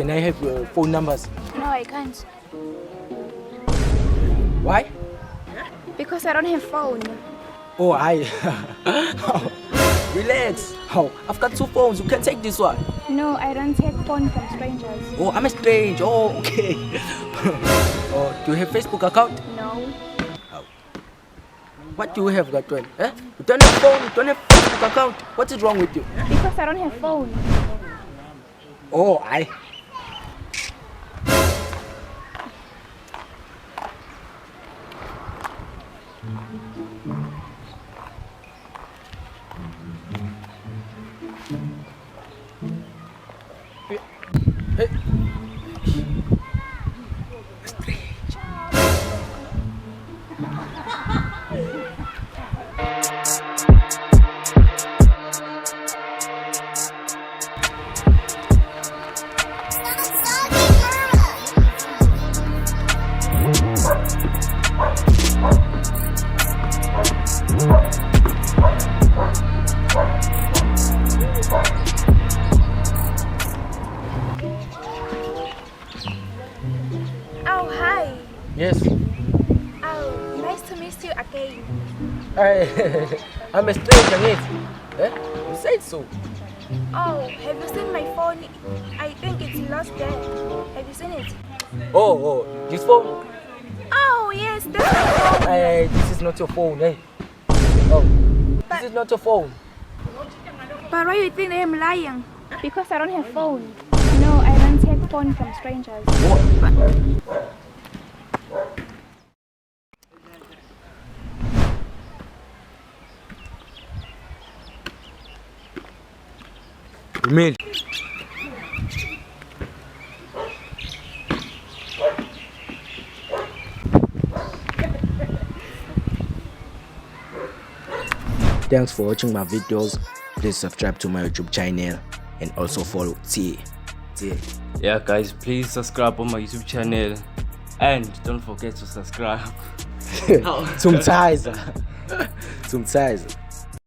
Can I have your phone numbers? No, I can't. Why? Because I don't have phone. Oh, relax. Oh, I've got 2 phones. You can take this one. No, I don't take phone from strangers. Oh, I'm a strange. Oh, okay. Oh, do you have Facebook account? No. Oh. What do you have, that one? Eh? You don't have phone. You don't have Facebook account. What is wrong with you? Because I don't have phone. Oh, Hey. Oh, hi. Yes. Oh, nice to meet you again. I'm a stranger, yes. Eh? You said so. Oh, have you seen my phone? I think it's lost there. Have you seen it? Oh, this phone? Oh, yes, that's my phone. Hey, this is not your phone, hey. Oh, this is not your phone. But why you think I'm lying? Because I don't have phone. No, I don't take phone from strangers. You mean? Thanks for watching my videos. Please subscribe to my YouTube channel and also follow T. Yeah guys, please subscribe on my YouTube channel and don't forget to subscribe. Zum Teil. Zum Teil.